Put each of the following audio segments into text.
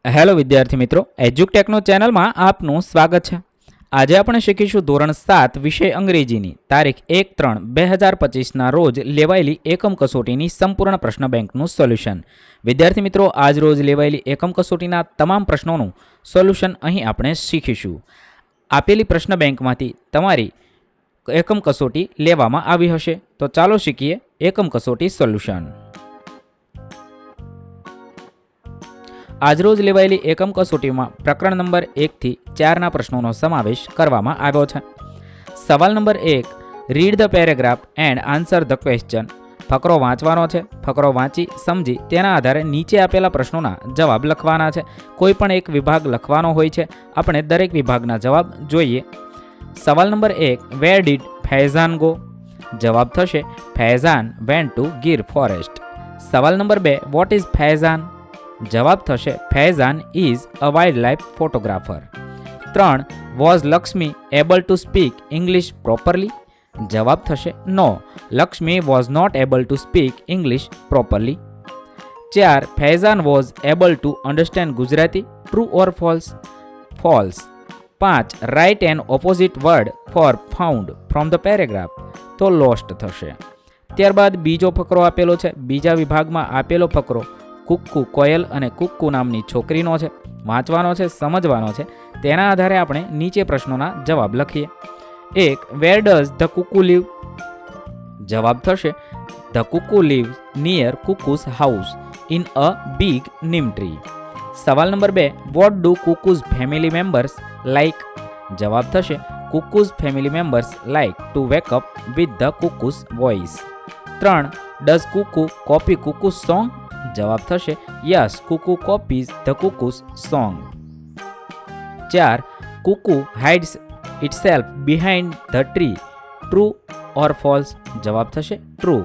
Hello વિદ્યાર્થી મિત્રો, એજ્યુકટેકનો ચેનલમાં આપનું સ્વાગત છે. આજે આપણે શીખીશું ધોરણ 7 વિષય અંગ્રેજીની તારીખ 1/3/2025ના રોજ લેવાયેલી એકમ કસોટીની સંપૂર્ણ પ્રશ્ન બેંકનું સોલ્યુશન. વિદ્યાર્થી મિત્રો, આજ રોજ લેવાયેલી એકમ કસોટીના તમામ પ્રશ્નોનું સોલ્યુશન અહીં આપણે શીખીશું. આપેલી પ્રશ્ન બેંકમાંથી તમારી એકમ કસોટી લેવામાં આવી હશે. તો ચાલો શીખીએ એકમ કસોટી સોલ્યુશન. આજરોજ લેવાયેલી એકમ કસોટીમાં પ્રકરણ નંબર 1 થી 4ના પ્રશ્નોનો સમાવેશ કરવામાં આવ્યો છે. સવાલ number 1, read the paragraph and answer the question. ફકરો વાંચવાનો છે. ફકરો વાંચી સમજી તેના આધારે નીચે આપેલા પ્રશ્નોના જવાબ લખવાના છે. કોઈ પણ એક વિભાગ લખવાનો હોય છે. આપણે દરેક વિભાગના જવાબ જોઈએ. સવાલ number 1, where did Faizan go? જવાબ થશે Faizan went to Gir forest. સવાલ નંબર 2, વોટ ઇઝ ફૈઝાન? જવાબ થશે Faizan is a wild life photographer. 3, was Lakshmi able to speak English properly? જવાબ થશે no, Lakshmi was not able to speak English properly. 4, Faizan was able to understand Gujarati? True or false? False. 5, write an opposite word for found from the paragraph? તો lost થશે. ત્યારબાદ બીજો ફકરો આપેલો છે. બીજા વિભાગમાં આપેલો ફકરો કુક્કુ, કોયલ અને કુક્કુ નામની છોકરીનો છે. વાંચવાનો છે, સમજવાનો છે. તેના આધારે આપણે નીચે પ્રશ્નોના જવાબ લખીએ. 1, where does the cuckoo live? જવાબ થશે the cuckoo live near Kukku's house in a big neem tree. સવાલ number 2, what do Kukku's family members like? જવાબ થશે Kukku's family members like to wake up with the cuckoo's voice. 3, does Kukku copy cuckoo's song? જવાબ થશે yes, Kukku copies the cuckoo's song. 4, cuckoo hides itself behind the tree? True or false? જવાબ થશે true.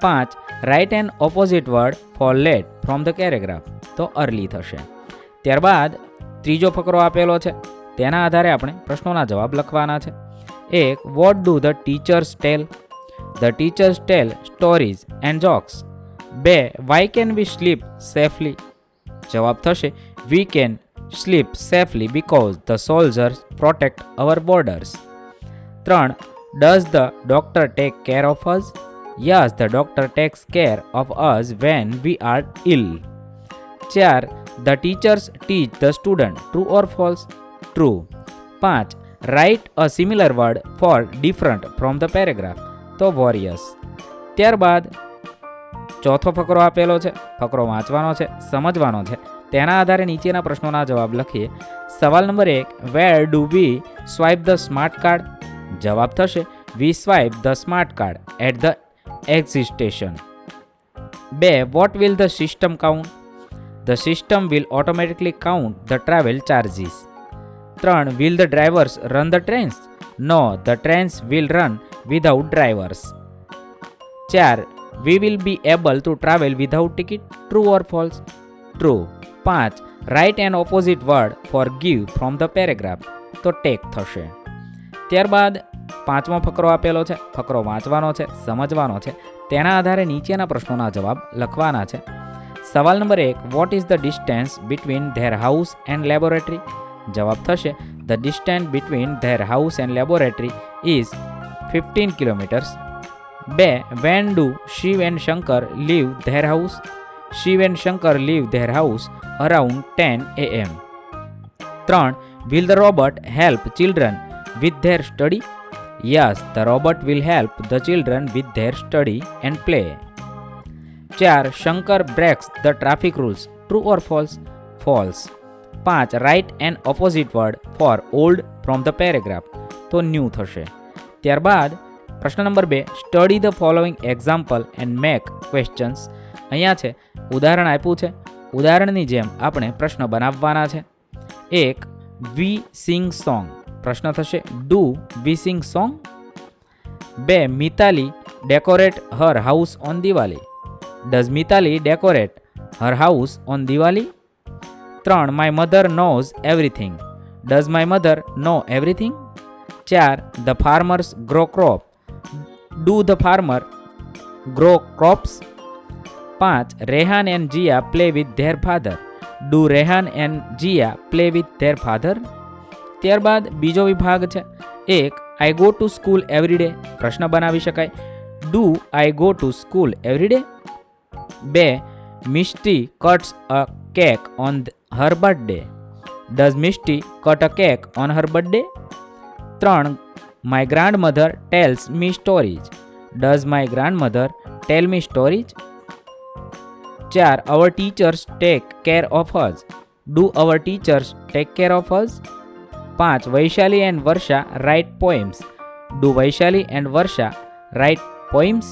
5, write an opposite word for late from the paragraph? તો early થશે. ત્યારબાદ ત્રીજો ફકરો આપેલો છે. તેના આધારે આપણે પ્રશ્નોના જવાબ લખવાના છે. 1, what do the teachers tell? The teachers tell stories and jokes. 2, why can we sleep safely? જવાબ થશે we can sleep safely because the soldiers protect our borders. 3, does the doctor take care of us? Yes, the doctor takes care of us when we are ill. 4, the teachers teach the student? True or false? True. 5, write a similar word for different from the paragraph? તો various. ત્યારબાદ ચોથો ફકરો આપેલો છે. ફકરો વાંચવાનો છે, સમજવાનો છે. તેના આધારે નીચેના પ્રશ્નોના જવાબ લખીએ. સવાલ number 1, where do we swipe the smart card? જવાબ થશે we swipe the smart card at the exit station. 2, what will the system count? The system will automatically count the travel charges. 3, will the drivers run the trains? No, the trains will run without drivers. 4, we will be able to travel without ticket? True or false? True. 5, write an opposite word for give from the paragraph? તો tech થશે. ત્યારબાદ પાંચમો ફકરો આપેલો છે. ફકરો વાંચવાનો છે, સમજવાનો છે. તેના આધારે નીચેના પ્રશ્નોના જવાબ લખવાના છે. સવાલ number 1, what is the distance between there house and laboratory? જવાબ થશે the distance between there house and laboratory is 15 kilometres. 2, when do Shiv and Shankar leave their house? Shiv and Shankar leave their house around 10 a.m. 3, will the robot help children with their study? Yes, the robot will help the children with their study and play. 4, Shankar breaks the traffic rules. True or false? False. 5, write an opposite word for old from the paragraph? તો new થશે. ત્યારબાદ પ્રશ્ન number 2, study the following example and make questions. અહીંયા છે ઉદાહરણ આપ્યું છે. ઉદાહરણની જેમ આપણે પ્રશ્ન બનાવવાના છે. 1, વી સિંગ સોંગ. પ્રશ્ન થશે do we sing song? 2, Mitali decorate her house on Diwali? Does Mitali decorate her house on Diwali? 3, my mother knows everything. Does my mother know everything? 4, the farmers grow crop. Do the farmer grow crops? 5, Rehan and Jia play with their father. Do Rehan and Jiya play with their father? ત્યારબાદ બીજો વિભાગ છે. 1. I go to school every day. પ્રશ્ન બનાવી શકાય. Do I go to school every day? 2. Misti cuts a cake on her birthday. Does Misti cut a cake on her birthday? 3. My grandmother tells me stories. Does my grandmother tell me stories? 4. Our teachers take care of us. Do hour teachers take care of us? 5. Vaishali and Varsha write poems. Do Vaishali and Varsha write poems?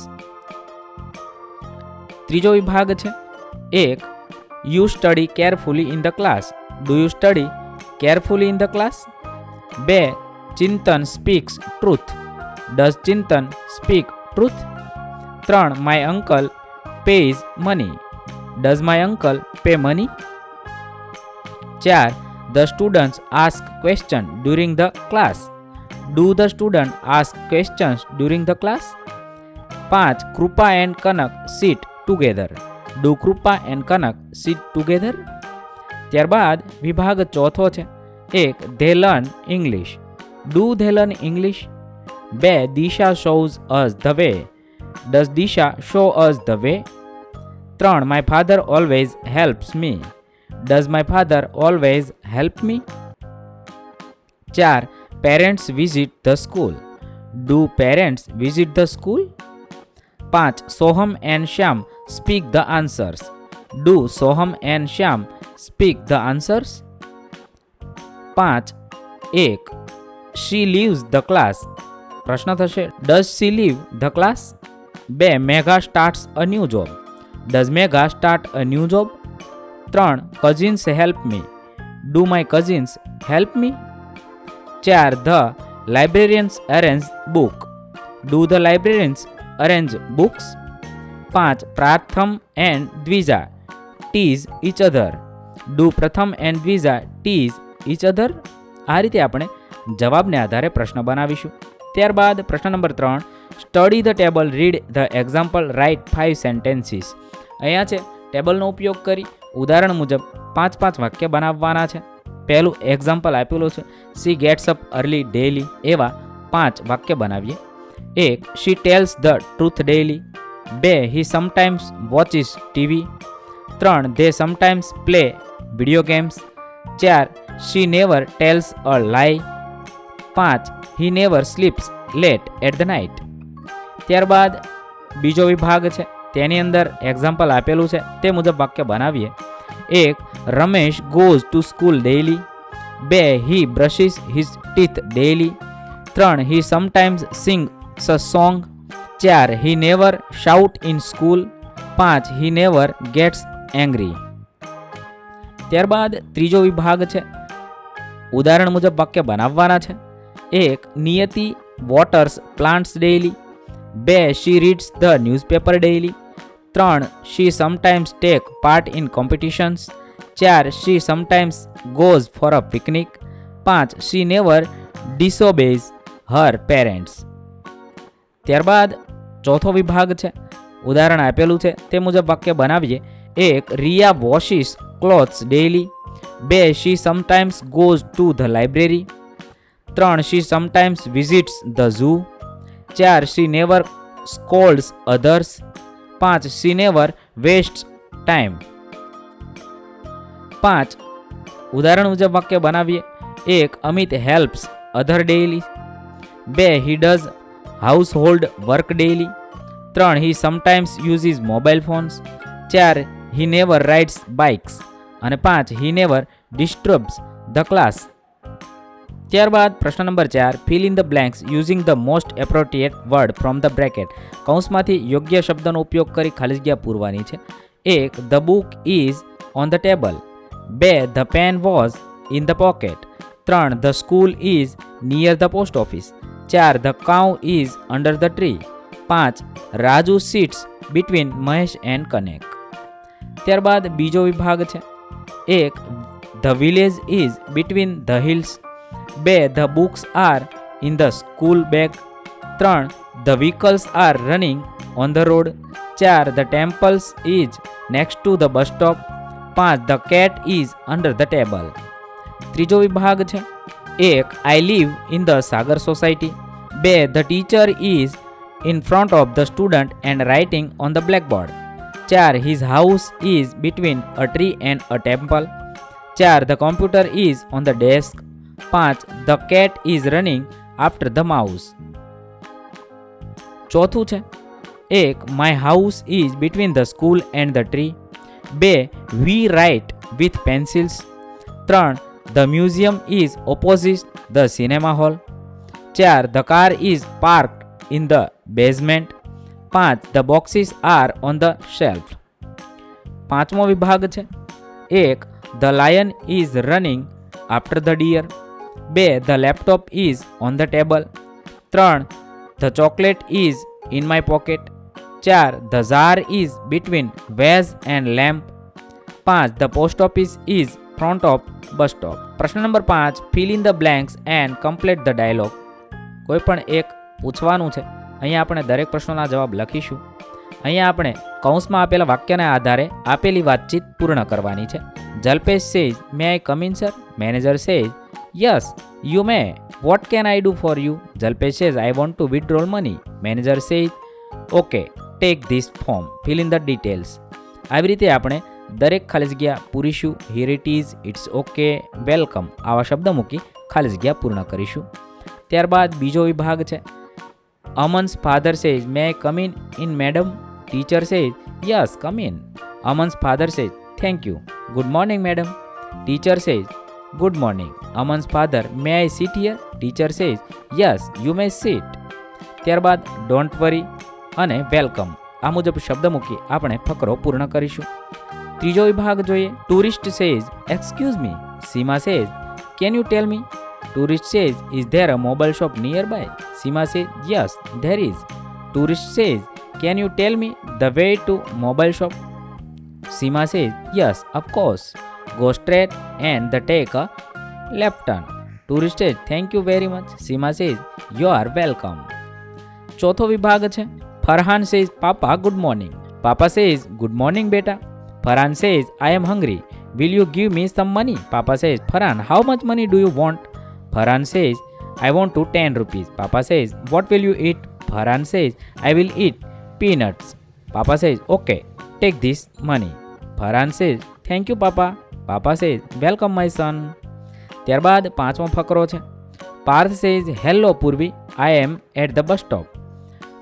ત્રીજો વિભાગ છે. 1. You study carefully in the class. Do you study carefully in the class? 2. Chintan speaks truth. Does Chintan speak truth? 3. My uncle pays money. Does my uncle pay money? 4. The students ask questions during the class. Do the students ask questions during the class? 5. Krupa and Kanak sit together. Do Krupa and Kanak sit together? ત્યારબાદ વિભાગ ચોથો છે. 1. They learn English. Do they learn English? 2. Disha shows us the way. Does Disha show us the way? 3. My father always helps me. Does my father always help me? 4. Parents visit the school. Do parents visit the school? 5. Soham and Shyam speak the answers. Do Soham and Shyam speak the answers? 5. 1. She leaves the class. પ્રશ્ન થશે. Does she leave the class? 2. Megha starts a new job. Does Megha start a new job? 3. Cousins help me. Do my cousins help me? 4. The librarians arrange book. Do the librarians arrange books? 5. Pratham and Dvija tease each other. Do Pratham and Dvija tease each other? આ રીતે આપણે જવાબને આધારે પ્રશ્ન બનાવીશું. ત્યારબાદ પ્રશ્ન નંબર 3. Study the table, read the example, write 5 sentences. અહીંયા છે ટેબલનો ઉપયોગ કરી ઉદાહરણ મુજબ 5 વાક્ય બનાવવાના છે. પહેલું એક્ઝામ્પલ આપેલું છે, she gets up early daily. એવા 5 વાક્ય બનાવીએ. 1. She tells the truth daily. 2. He sometimes watches TV. 3. They sometimes play video games. 4. She never tells a lie. 5. He never sleeps late at the night. ત્યારબાદ બીજો વિભાગ છે, તેની અંદર example આપેલું છે તે મુજબ વાક્ય બનાવીએ. 1. Ramesh goes to school daily. 2. He brushes his teeth daily. 3. He sometimes sings a song. 4. He never shout in school. 5. He never gets angry. ત્યારબાદ ત્રીજો વિભાગ છે, ઉદાહરણ મુજબ વાક્ય બનાવવાના છે. 1. Niyati waters plants daily. 2. She reads the newspaper daily. 3. She sometimes take part in competitions. 4. She sometimes goes for a picnic. 5. She never disobeys her parents. ત્યારબાદ ચોથો વિભાગ છે, ઉદાહરણ આપેલું છે તે મુજબ વાક્ય બનાવીએ. 1. Riya washes clothes daily. 2. She sometimes goes to the library. 3. She sometimes visits the zoo. 4. She never scolds others. 5. She never wastes time. 5. ઉદાહરણ મુજબ વાક્ય બનાવીએ. 1. Amit helps other daily. 2. He does household work daily. 3. He sometimes uses mobile phones. 4. He never rides bikes. અને 5. He never disturbs the class. ત્યારબાદ પ્રશ્ન નંબર 4. Fill in the blanks using the most appropriate word from the bracket. કૌંસમાંથી યોગ્ય શબ્દનો ઉપયોગ કરી ખાલી જગ્યા પૂરવાની છે. 1. The book is on the table. 2. The pen was in the pocket. 3. The school is near the post office. 4. The cow is under the tree. 5. Raju sits between Mahesh and Kanak. ત્યારબાદ બીજો વિભાગ છે. 1. The village is between the hills. 2. The books are in the school bag. 3. The vehicles R running on the road. 4. The temples is next to the bus stop. 5. The cat is under the table. ત્રીજો વિભાગ છે 1. I live in the Sagar society. 2. The teacher is in front of the student and writing on the blackboard. 4. His house is between a tree and a temple. 4. The computer is on the desk. 5. The cat is running after the mouse. ચોથું છે 1. My house is between the school and the tree. 2. We write with pencils. 3. The museum is opposite the cinema hall. 4. The car is parked in the basement. 5. The boxes are on the shelf. પાંચમો વિભાગ છે 1. The lion is running after the deer. 2. The laptop is on the table. 3. The chocolate is in my pocket. 4. The jar is between vase and lamp. 5. The post office is front of bus stop. પ્રશ્ન number 5. Fill in the blanks and complete the dialogue. કોઈ પણ એક પૂછવાનું છે. અહીંયા આપણે દરેક પ્રશ્નોના જવાબ લખીશું. અહીંયા આપણે કૌંસમાં આપેલા વાક્યના આધારે આપેલી વાતચીત પૂર્ણ કરવાની છે. Jalpesh says, may I come in sir? Manager says, yes you may. What can I do for you? Jalpesh says, I want to withdrawal money. Manager says, okay take this form, fill in the details. આવી રીતે આપણે દરેક ખાલી જગ્યા પૂરીશું. Here it is, it's okay, welcome આવા શબ્દ મૂકી ખાલી જગ્યા પૂર્ણ કરીશું. ત્યારબાદ બીજો વિભાગ છે Aman's father says, may I come in madam? Teacher says, yes come in. Aman's father says, thank you. Good morning madam. Teacher says, good morning. Aman's father, may I sit here? Teacher says, yes you may sit. ત્યારબાદ don't worry અને welcome આ મુજબ શબ્દ મૂકી આપણે ફકરો પૂર્ણ કરીશું. ત્રીજો વિભાગ જોઈએ. Tourist says, excuse me. Seema says, can you tell me? Tourist says, is there a mobile shop nearby? Seema says, yes there is. Tourist says, can you tell me the way to mobile shop? Seema says, yes of course. Go straight and the take a left turn. Tourist says, thank you very much. Seema says, you are welcome. ચોથો વિભાગ છે Farhan says, papa good morning. પાપા says, good morning બેટા. Farhan says, I am hungry, will you give me some money? Papa says, Farhan how much money do you want? Farhan says, I want to 10 rupees. Papa says, what will you eat? Farhan says, I will eat peanuts. Papa says, okay, take this money. Farhan says, thank you Papa. Papa says, welcome my son. ત્યારબાદ પાંચમો ફકરો છે Parth says, hello પૂર્વી, I am at the bus stop.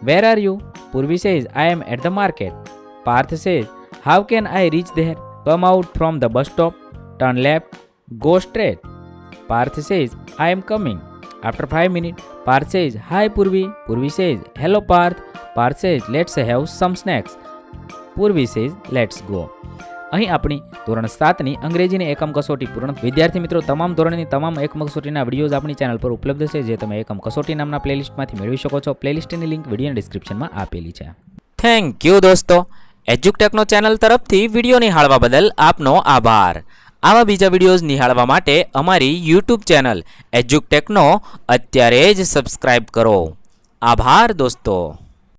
Where are you? Purvi says, I am at the market. Parth says, how can I reach there? Come out from the bus stop, turn left, go straight. Parth says, I am coming. After 5 minutes, Parth says, hi Purvi. Purvi says, hello Parth. Parth says, let's have some snacks. Purvi says, let's go. અહીં આપણી ધોરણ 7ની અંગ્રેજીની એકમ કસોટી પૂર્ણ. વિદ્યાર્થી મિત્રો, તમામ ધોરણની તમામ એકમ કસોટીના વિડીયોઝ આપણી ચેનલ પર ઉપલબ્ધ છે, જે તમે એકમ કસોટી નામના પ્લેલિસ્ટમાંથી મેળવી શકો છો. પ્લેલિસ્ટની લિંક વિડીયોના ડિસ્ક્રિપ્શનમાં આપેલી છે. થેન્ક યુ દોસ્તો. એજ્યુકટેકનો ચેનલ તરફથી વિડીયો નિહાળવા બદલ આપનો આભાર. આવા બીજા વિડીયોઝ નિહાળવા માટે અમારી યુટ્યુબ ચેનલ એજ્યુકટેકનો અત્યારે જ સબસ્ક્રાઇબ કરો. આભાર દોસ્તો.